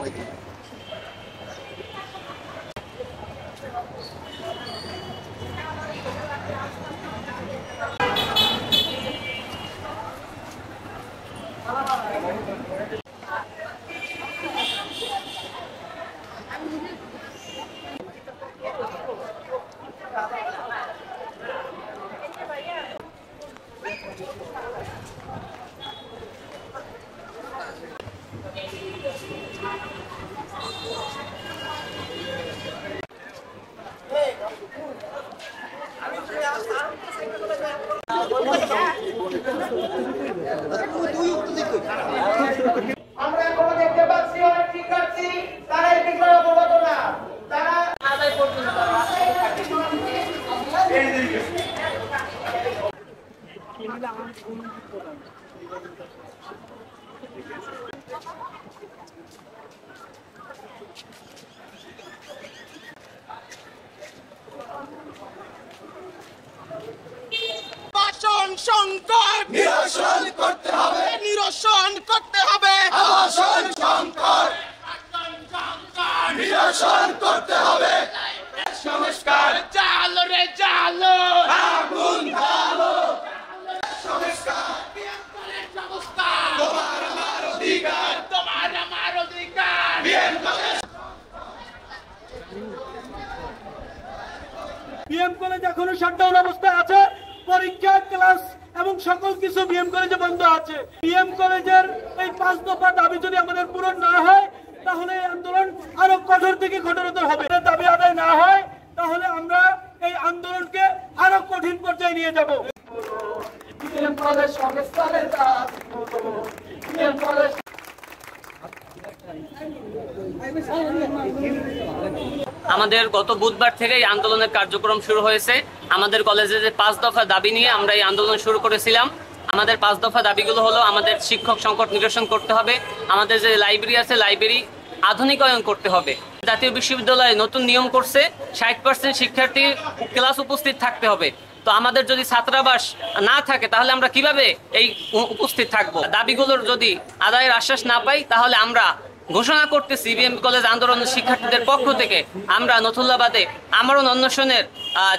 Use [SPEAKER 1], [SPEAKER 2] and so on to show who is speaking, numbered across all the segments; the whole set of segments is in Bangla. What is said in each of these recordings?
[SPEAKER 1] আলাইকুম।
[SPEAKER 2] আমরা এখনো দেখতে পাচ্ছি অনেক শিক্ষার্থী তারা এই বিষয়ে অবগত না, তারা আদায় পর্যন্ত সংকট নিরসন করতে হবে, নিরসন করতে হবে, আবাসন সংকট নিরসন করতে হবে, সংস্কার জালো রে জালো, আগুন জ্বালো, সংস্কার সংস্কার, তোমার আমার অধিকার, তোমার আমার অধিকার,
[SPEAKER 3] বিএম কলেজ এখনো শাটডাউন অবস্থায় আছে। পরীক্ষা, ক্লাস এবং সকল কিছু বিএম কলেজে বন্ধ আছে। বিএম কলেজের এই 5 দফা দাবি যদি আমাদের পূরণ না হয় তাহলে এই আন্দোলন আরো কঠোর থেকে কঠোরতর হবে। দাবি আদায় না হয় তাহলে আমরা এই আন্দোলনকে আরো কঠিন পর্যায়ে নিয়ে যাব। বিএম কলেজ সংস্কারের কাজ, বিএম কলেজ
[SPEAKER 4] আমাদের গত বুধবার থেকে এই আন্দোলনের কার্যক্রম শুরু হয়েছে। আমাদের কলেজে যে 5 দফা দাবি নিয়ে আমরা এই আন্দোলন শুরু করেছিলাম। আমাদের 5 দফা দাবিগুলো হলো, আমাদের শিক্ষক সংকট নিরসন করতে হবে, আমাদের যে লাইব্রেরি আছে লাইব্রেরি আধুনিকায়ন করতে হবে। জাতীয় বিশ্ববিদ্যালয়ে নতুন নিয়ম করছে 60% শিক্ষার্থী ক্লাস উপস্থিত থাকতে হবে। তো আমাদের যদি ছাত্রাবাস না থাকে তাহলে আমরা কিভাবে এই উপস্থিত থাকবো? দাবিগুলোর যদি আদায়ের আশ্বাস না পাই তাহলে আমরা ঘোষণা করতেছি বিএম কলেজ আন্দোলনের শিক্ষার্থীদের পক্ষ থেকে আমরা নথুল্লাবাদে আমরণ অন্বেষণের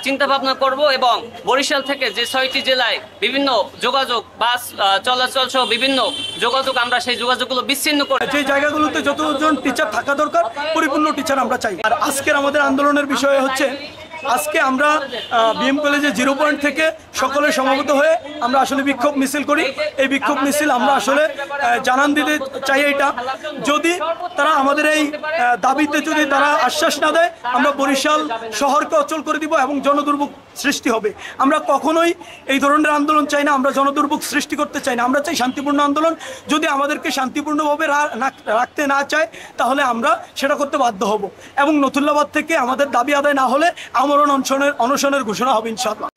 [SPEAKER 4] চিন্তা ভাবনা করব এবং বরিশাল থেকে যে 6টি জেলায় বিভিন্ন যোগাযোগ বাস চলাচল সহ বিভিন্ন যোগাযোগ আমরা সেই যোগাযোগগুলো বিচ্ছিন্ন করে
[SPEAKER 3] যে জায়গাগুলোতে যতজন টিচার থাকা দরকার পরিপূর্ণ টিচার আমরা চাই। আর আজকের আমাদের আন্দোলনের বিষয় হচ্ছে, আজকে আমরা বিএম কলেজে 0 পয়েন্ট থেকে সকলে সমবেত হয়ে আমরা আসলে বিক্ষোভ মিছিল করি। এই বিক্ষোভ মিছিল আমরা আসলে জানান দিতে চাই এটা, যদি তারা আমাদের এই দাবিতে যদি তারা আশ্বাস না দেয় আমরা বরিশাল শহরকে অচল করে দিব এবং জনদুর্ভোগ সৃষ্টি হবে। আমরা কখনোই এই ধরনের আন্দোলন চাই না, আমরা জনদুর্ভোগ সৃষ্টি করতে চাই না। আমরা চাই শান্তিপূর্ণ আন্দোলন। যদি আমাদেরকে শান্তিপূর্ণভাবে রাখতে না চায় তাহলে আমরা সেটা করতে বাধ্য হব এবং নথুল্লাবাদ থেকে আমাদের দাবি আদায় না হলে আমরণ অনশনের ঘোষণা হবে ইনশাআল্লাহ।